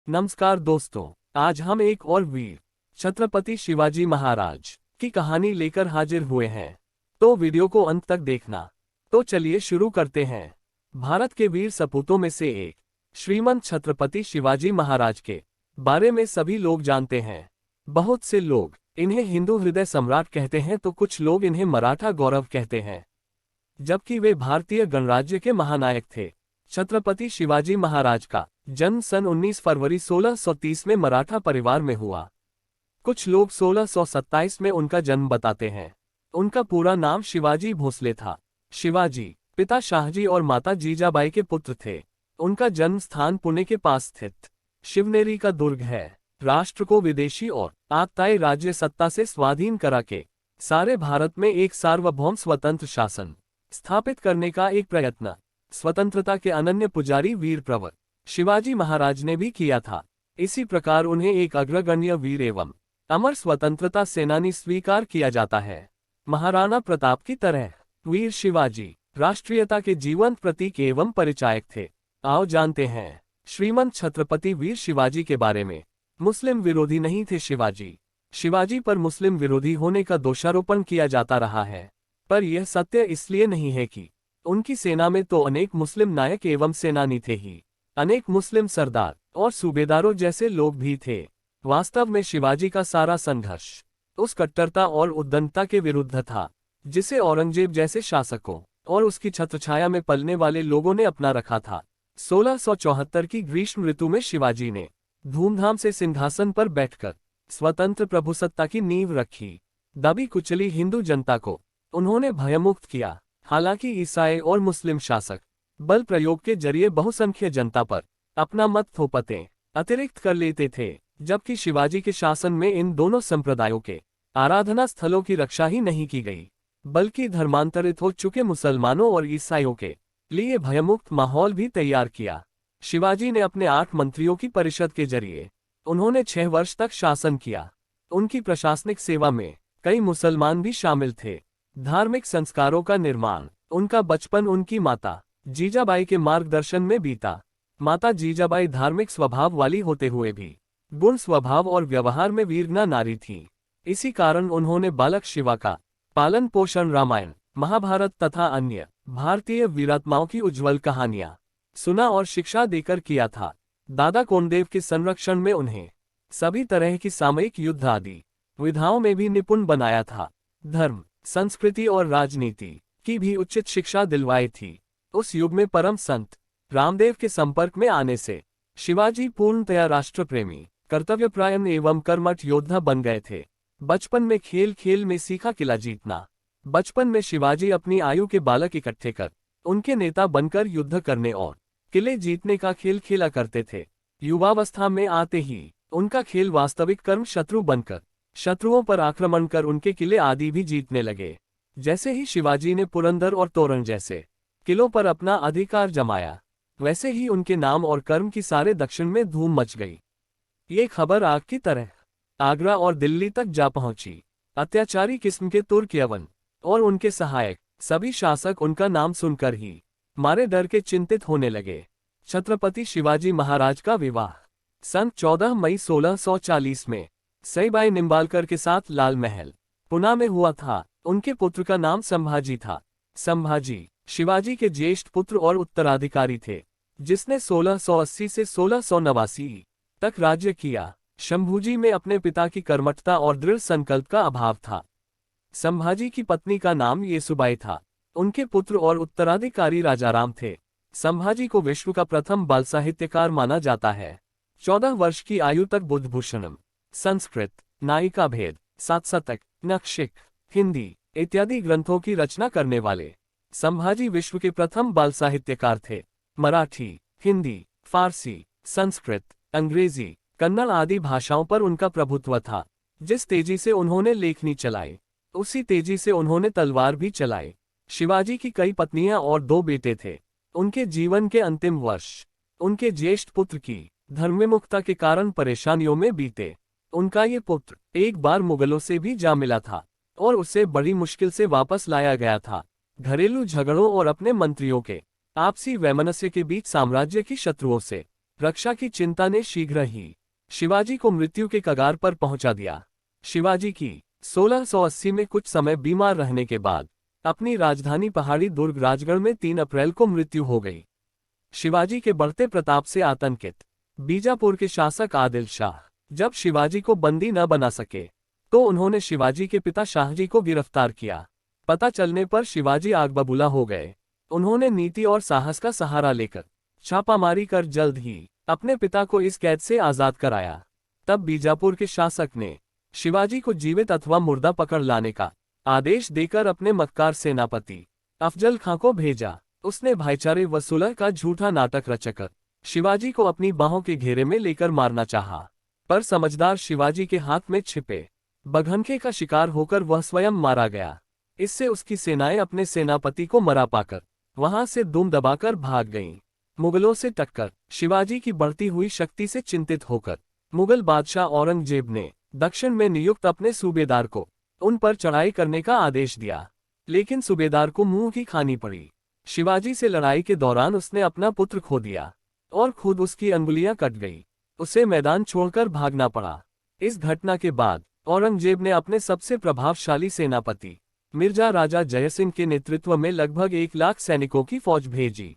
नमस्कार दोस्तों, आज हम एक और वीर छत्रपति शिवाजी महाराज की कहानी लेकर हाजिर हुए हैं। तो वीडियो को अंत तक देखना। तो चलिए शुरू करते हैं। भारत के वीर सपूतों में से एक श्रीमंत छत्रपति शिवाजी महाराज के बारे में सभी लोग जानते हैं। बहुत से लोग इन्हें हिंदू हृदय सम्राट कहते हैं तो कुछ लोग इन्हें मराठा गौरव कहते हैं, जबकि वे भारतीय गणराज्य के महानायक थे। छत्रपति शिवाजी महाराज का जन्म सन 19 फरवरी 1630 में मराठा परिवार में हुआ। कुछ लोग 1627 में उनका जन्म बताते हैं। उनका पूरा नाम शिवाजी भोसले था। शिवाजी पिता शाहजी और माता जीजाबाई के पुत्र थे। उनका जन्म स्थान पुणे के पास स्थित शिवनेरी का दुर्ग है। राष्ट्र को विदेशी और आगताई राज्य सत्ता से स्वाधीन करा के सारे भारत में एक सार्वभौम स्वतंत्र शासन स्थापित करने का एक प्रयत्न स्वतंत्रता के अनन्य पुजारी वीर प्रवर शिवाजी महाराज ने भी किया था। इसी प्रकार उन्हें एक अग्रगण्य वीर एवं अमर स्वतंत्रता सेनानी स्वीकार किया जाता है। महाराणा प्रताप की तरह वीर शिवाजी राष्ट्रीयता के जीवंत प्रतीक एवं परिचायक थे। आओ जानते हैं श्रीमंत छत्रपति वीर शिवाजी के बारे में। मुस्लिम विरोधी नहीं थे शिवाजी। शिवाजी पर मुस्लिम विरोधी होने का दोषारोपण किया जाता रहा है, पर यह सत्य इसलिए नहीं है कि उनकी सेना में तो अनेक मुस्लिम नायक एवं सेनानी थे ही, अनेक मुस्लिम सरदार और सूबेदारों जैसे लोग भी थे। वास्तव में शिवाजी का सारा संघर्ष उस कट्टरता और उद्दंडता के विरुद्ध था जिसे औरंगजेब जैसे शासकों और उसकी छत्रछाया में पलने वाले लोगों ने अपना रखा था। 1674 की ग्रीष्म ऋतु में शिवाजी ने धूमधाम से सिंहासन पर बैठकर स्वतंत्र प्रभुसत्ता की नींव रखी। दबी कुचली हिंदू जनता को उन्होंने भयमुक्त किया। हालांकि ईसाई और मुस्लिम शासक बल प्रयोग के जरिए बहुसंख्य जनता पर अपना मत थोपते अतिरिक्त कर लेते थे, जबकि शिवाजी के शासन में इन दोनों संप्रदायों के आराधना स्थलों की रक्षा ही नहीं की गई, बल्कि धर्मांतरित हो चुके मुसलमानों और ईसाइयों के लिए भयमुक्त माहौल भी तैयार किया। शिवाजी ने अपने 8 मंत्रियों की परिषद के जरिए उन्होंने 6 वर्ष तक शासन किया। उनकी प्रशासनिक सेवा में कई मुसलमान भी शामिल थे। धार्मिक संस्कारों का निर्माण उनका बचपन उनकी माता जीजाबाई के मार्गदर्शन में बीता। माता जीजाबाई धार्मिक स्वभाव वाली होते हुए भी गुण स्वभाव और व्यवहार में वीरना नारी थी। इसी कारण उन्होंने बालक शिवा का पालन पोषण रामायण, महाभारत तथा अन्य भारतीय वीरात्माओं की उज्ज्वल कहानियां सुना और शिक्षा देकर किया था। दादा कोंडदेव के संरक्षण में उन्हें सभी तरह की सामयिक युद्ध आदि विधाओं में भी निपुण बनाया था। धर्म, संस्कृति और राजनीति की भी उचित शिक्षा दिलवाई थी। उस युग में परम संत रामदेव के संपर्क में आने से शिवाजी पूर्णतया राष्ट्रप्रेमी, कर्तव्यपरायण एवं कर्मठ योद्धा बन गए थे। बचपन में खेल खेल में सीखा किला जीतना। बचपन में शिवाजी अपनी आयु के बालक इकट्ठे कर उनके नेता बनकर युद्ध करने और किले जीतने का खेल खेला करते थे। युवावस्था में आते ही उनका खेल वास्तविक कर्म शत्रु बनकर शत्रुओं पर आक्रमण कर उनके किले आदि भी जीतने लगे। जैसे ही शिवाजी ने पुरंदर और तोरण जैसे किलों पर अपना अधिकार जमाया, वैसे ही उनके नाम और कर्म की सारे दक्षिण में धूम मच गई। ये खबर आग की तरह आगरा और दिल्ली तक जा पहुंची। अत्याचारी किस्म के तुर्क यवन और उनके सहायक सभी शासक उनका नाम सुनकर ही मारे डर के चिंतित होने लगे। छत्रपति शिवाजी महाराज का विवाह सन 14 मई 1640 में सईबाई निम्बालकर के साथ लाल महल, पुणे में हुआ था। उनके पुत्र का नाम संभाजी था। संभाजी शिवाजी के ज्येष्ठ पुत्र और उत्तराधिकारी थे, जिसने 1680 से 1689 तक राज्य किया। शंभूजी में अपने पिता की कर्मठता और दृढ़ संकल्प का अभाव था। संभाजी की पत्नी का नाम येसुबाई था। उनके पुत्र और उत्तराधिकारी राजाराम थे। संभाजी को विश्व का प्रथम बाल साहित्यकार माना जाता है। 14 वर्ष की आयु तक बुद्धभूषणम, संस्कृत, नायिका भेद, सातशतक, नखशिख, हिंदी इत्यादि ग्रंथों की रचना करने वाले संभाजी विश्व के प्रथम बाल साहित्यकार थे। मराठी, हिंदी, फारसी, संस्कृत, अंग्रेजी, कन्नड़ आदि भाषाओं पर उनका प्रभुत्व था। जिस तेजी से उन्होंने लेखनी चलाई, उसी तेजी से उन्होंने तलवार भी चलाई। शिवाजी की कई पत्नियां और 2 बेटे थे। उनके जीवन के अंतिम वर्ष उनके ज्येष्ठ पुत्र की धर्मविमुखता के कारण परेशानियों में बीते। उनका ये पुत्र एक बार मुगलों से भी जा मिला था और उसे बड़ी मुश्किल से वापस लाया गया था। घरेलू झगड़ों और अपने मंत्रियों के आपसी वैमनस्य के बीच साम्राज्य की शत्रुओं से रक्षा की चिंता ने शीघ्र ही शिवाजी को मृत्यु के कगार पर पहुंचा दिया। शिवाजी की 1680 में कुछ समय बीमार रहने के बाद अपनी राजधानी पहाड़ी दुर्ग राजगढ़ में 3 अप्रैल को मृत्यु हो गई। शिवाजी के बढ़ते प्रताप से आतंकित बीजापुर के शासक आदिल शाह जब शिवाजी को बंदी न बना सके तो उन्होंने शिवाजी के पिता शाहजी को गिरफ्तार किया। पता चलने पर शिवाजी आग बबूला हो गए। उन्होंने नीति और साहस का सहारा लेकर छापामारी कर जल्द ही अपने पिता को इस कैद से आजाद कराया। तब बीजापुर के शासक ने शिवाजी को जीवित अथवा मुर्दा पकड़ लाने का आदेश देकर अपने मक्कार सेनापति अफजल खां को भेजा। उसने भाईचारे व सुलह का झूठा नाटक रचकर शिवाजी को अपनी बाहों के घेरे में लेकर मारना चाहा, पर समझदार शिवाजी के हाथ में छिपे बघनखे का शिकार होकर वह स्वयं मारा गया। इससे उसकी सेनाएं अपने सेनापति को मरा पाकर वहां से दुम दबाकर भाग गईं। मुगलों से टक्कर शिवाजी की बढ़ती हुई शक्ति से चिंतित होकर मुगल बादशाह औरंगजेब ने दक्षिण में नियुक्त अपने सूबेदार को उन पर चढ़ाई करने का आदेश दिया, लेकिन सूबेदार को मुंह की खानी पड़ी। शिवाजी से लड़ाई के दौरान उसने अपना पुत्र खो दिया और खुद उसकी अंगुलियां कट गई। उसे मैदान छोड़कर भागना पड़ा। इस घटना के बाद औरंगजेब ने अपने सबसे प्रभावशाली सेनापति मिर्जा राजा जयसिंह के नेतृत्व में लगभग 1 लाख सैनिकों की फौज भेजी।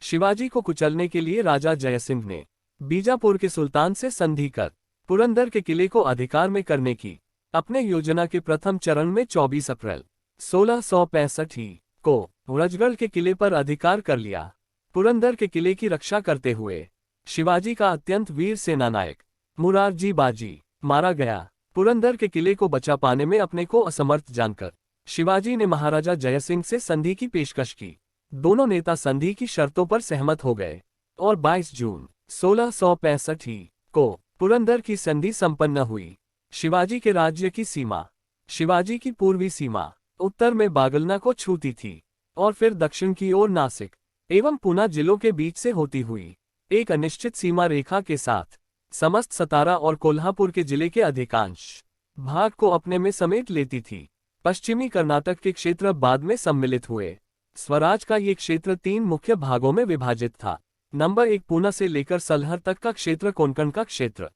शिवाजी को कुचलने के लिए राजा जयसिंह ने बीजापुर के सुल्तान से संधि कर पुरंदर के किले को अधिकार में करने की अपने योजना के प्रथम चरण में 24 अप्रैल 1665 को रजगढ़ के किले पर अधिकार कर लिया। पुरंदर के किले की रक्षा करते हुए शिवाजी का अत्यंत वीर सेनानायक मुरारजी बाजी मारा गया। पुरंदर के किले को बचा पाने में अपने को असमर्थ जानकर शिवाजी ने महाराजा जयसिंह से संधि की पेशकश की। दोनों नेता संधि की शर्तों पर सहमत हो गए और 22 जून 1665 को पुरंदर की संधि संपन्न हुई। शिवाजी के राज्य की सीमा शिवाजी की पूर्वी सीमा उत्तर में बागलना को छूती थी और फिर दक्षिण की ओर नासिक एवं पूना जिलों के बीच से होती हुई एक अनिश्चित सीमा रेखा के साथ समस्त सतारा और कोल्हापुर के जिले के अधिकांश भाग को अपने में समेट लेती थी। पश्चिमी कर्नाटक के क्षेत्र बाद में सम्मिलित हुए। स्वराज का ये क्षेत्र 3 मुख्य भागों में विभाजित था। नंबर 1 पूना से लेकर सलहर तक का क्षेत्र कोंकण का क्षेत्र,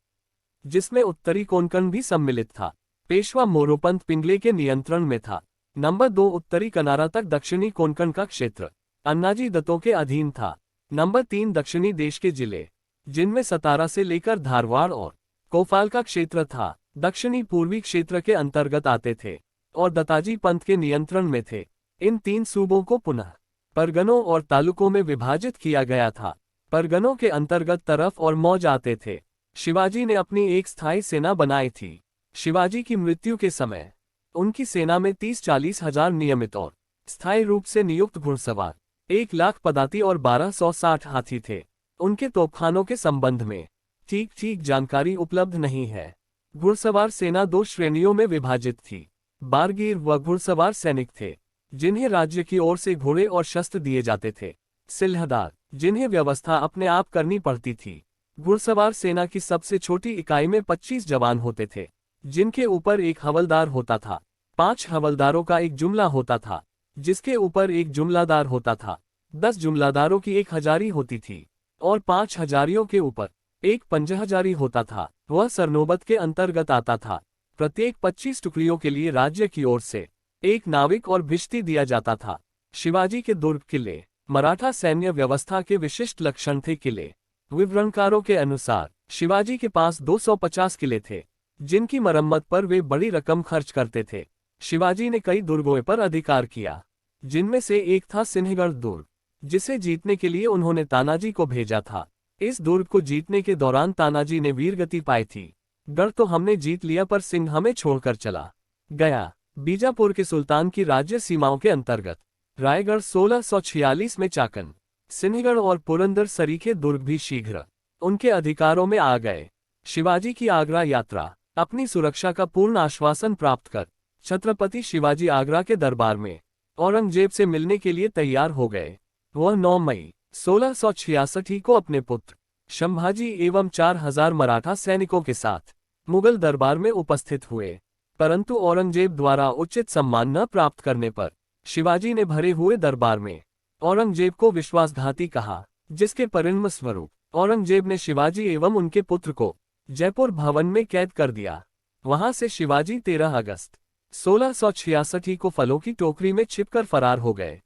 जिसमें उत्तरी कोंकण भी सम्मिलित था, पेशवा मोरोपंत पिंगले के नियंत्रण में था। नंबर 2 उत्तरी कनारा तक दक्षिणी कोंकण का क्षेत्र अन्नाजी दत्तों के अधीन था। नंबर 3 दक्षिणी देश के जिले, जिनमें सतारा से लेकर धारवाड़ और कोफाल का क्षेत्र था, दक्षिणी पूर्वी क्षेत्र के अंतर्गत आते थे और दत्ताजी पंत के नियंत्रण में थे। इन 3 सूबों को पुनः परगनों और तालुकों में विभाजित किया गया था। परगनों के अंतर्गत तरफ और मौज आते थे। शिवाजी ने अपनी एक स्थायी सेना बनाई थी। शिवाजी की मृत्यु के समय उनकी सेना में 30-40 हजार नियमित और स्थायी रूप से नियुक्त घुड़सवार, 1 लाख पदाती और 1260 हाथी थे। उनके तोपखानों के संबंध में ठीक जानकारी उपलब्ध नहीं है। घुड़सवार सेना 2 श्रेणियों में विभाजित थी। बारगीर व घुड़सवार सैनिक थे, जिन्हें राज्य की ओर से घोड़े और शस्त्र दिए जाते थे। सिल्हदार, जिन्हें व्यवस्था अपने आप करनी पड़ती थी। घुड़सवार सेना की सबसे छोटी इकाई में 25 जवान होते थे, जिनके ऊपर 1 हवलदार होता था। 5 हवलदारों का एक जुमला होता था, जिसके ऊपर 1 जुमलादार होता था। 10 जुमलादारों की 1 हजारी होती थी और 5 हजारियों के ऊपर 1 पंजहजारी होता था। वह सरनोबत के अंतर्गत आता था। प्रत्येक 25 टुकड़ियों के लिए राज्य की ओर से 1 नाविक और भिश्ती दिया जाता था। शिवाजी के दुर्ग किले मराठा सैन्य व्यवस्था के विशिष्ट लक्षण थे। किले विवरणकारों के अनुसार शिवाजी के पास 250 किले थे, जिनकी मरम्मत पर वे बड़ी रकम खर्च करते थे। शिवाजी ने कई दुर्गों पर अधिकार किया, जिनमें से एक था सिंहगढ़ दुर्ग, जिसे जीतने के लिए उन्होंने तानाजी को भेजा था। इस दुर्ग को जीतने के दौरान तानाजी ने वीरगति पाई थी। गढ़ तो हमने जीत लिया, पर सिंह हमें छोड़कर चला गया। बीजापुर के सुल्तान की राज्य सीमाओं के अंतर्गत रायगढ़ 1646 में चाकन, सिंहगढ़ और पुरंदर सरीखे दुर्ग भी शीघ्र उनके अधिकारों में आ गए। शिवाजी की आगरा यात्रा। अपनी सुरक्षा का पूर्ण आश्वासन प्राप्त कर छत्रपति शिवाजी आगरा के दरबार में औरंगजेब से मिलने के लिए तैयार हो गए। वह 9 मई 1666 को अपने पुत्र संभाजी एवं 4000 मराठा सैनिकों के साथ मुगल दरबार में उपस्थित हुए, परंतु औरंगजेब द्वारा उचित सम्मान न प्राप्त करने पर शिवाजी ने भरे हुए दरबार में औरंगजेब को विश्वासघाती कहा, जिसके परिणाम स्वरूप औरंगजेब ने शिवाजी एवं उनके पुत्र को जयपुर भवन में कैद कर दिया। वहां से शिवाजी 13 अगस्त 1686 को फलों की टोकरी में छिपकर फरार हो गए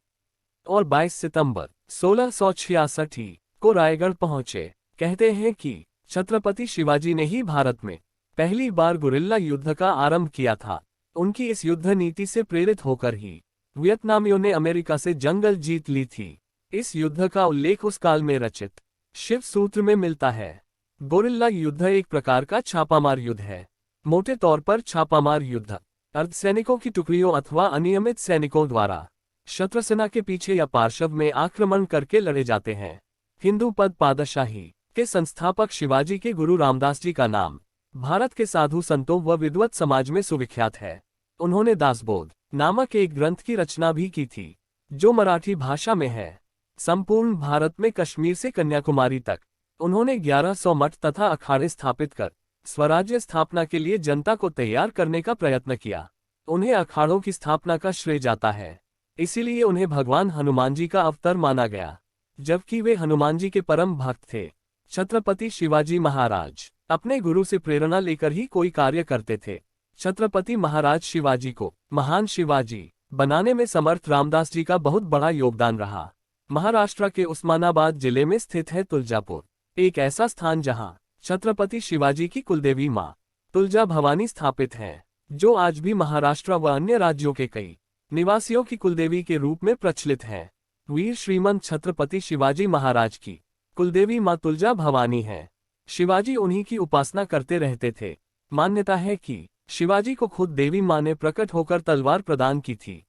और 22 सितंबर 1686 को रायगढ़ पहुंचे। कहते हैं कि छत्रपति शिवाजी ने ही भारत में पहली बार गुरिल्ला युद्ध का आरंभ किया था। उनकी इस युद्ध नीति से प्रेरित होकर ही वियतनामियों ने अमेरिका से जंगल जीत ली थी। इस युद्ध का उल्लेख उस काल में रचित शिव सूत्र में मिलता है। गुरिल्ला युद्ध एक प्रकार का छापामार युद्ध है। मोटे तौर पर छापामार युद्ध अर्धसैनिकों की टुकड़ियों अथवा अनियमित सैनिकों द्वारा शत्रुसेना के पीछे या पार्श्व में आक्रमण करके लड़े जाते हैं। हिंदू पद पादशाही के संस्थापक शिवाजी के गुरु रामदास जी का नाम भारत के साधु संतों व विद्वत समाज में सुविख्यात है। उन्होंने दासबोध नामक एक ग्रंथ की रचना भी की थी, जो मराठी भाषा में है। संपूर्ण भारत में कश्मीर से कन्याकुमारी तक उन्होंने 1100 मठ तथा अखाड़े स्थापित कर स्वराज्य स्थापना के लिए जनता को तैयार करने का प्रयत्न किया। उन्हें अखाड़ों की स्थापना का श्रेय जाता है, इसीलिए उन्हें भगवान हनुमान जी का अवतार माना गया, जबकि वे हनुमान जी के परम भक्त थे। छत्रपति शिवाजी महाराज अपने गुरु से प्रेरणा लेकर ही कोई कार्य करते थे। छत्रपति महाराज शिवाजी को महान शिवाजी बनाने में समर्थ रामदास जी का बहुत बड़ा योगदान रहा। महाराष्ट्र के उस्मानाबाद जिले में स्थित है तुलजापुर, एक ऐसा स्थान जहां छत्रपति शिवाजी की कुलदेवी मां तुलजा भवानी स्थापित हैं, जो आज भी महाराष्ट्र व अन्य राज्यों के कई निवासियों की कुलदेवी के रूप में प्रचलित हैं। वीर श्रीमंत छत्रपति शिवाजी महाराज की कुलदेवी मां तुलजा भवानी है। शिवाजी उन्हीं की उपासना करते रहते थे। मान्यता है कि शिवाजी को खुद देवी मां ने प्रकट होकर तलवार प्रदान की थी।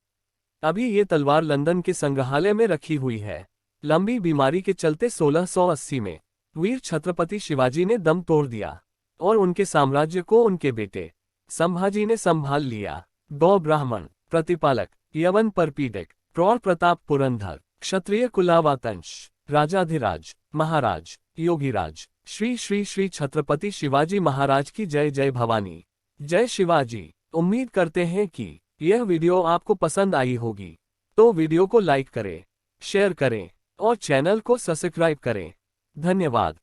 अभी ये तलवार लंदन के संग्रहालय में रखी हुई है। लंबी बीमारी के चलते 1680 में वीर छत्रपति शिवाजी ने दम तोड़ दिया और उनके साम्राज्य को उनके बेटे संभाजी ने संभाल लिया। गौ ब्राह्मण प्रतिपालक यवन परपीड़क प्रौढ़ प्रताप पुरंदर क्षत्रिय कुलावातंश राजाधिराज महाराज योगीराज श्री श्री श्री छत्रपति शिवाजी महाराज की जय जय भवानी। जय शिवाजी। उम्मीद करते हैं कि यह वीडियो आपको पसंद आई होगी, तो वीडियो को लाइक करें, शेयर करें और चैनल को सब्सक्राइब करें। धन्यवाद।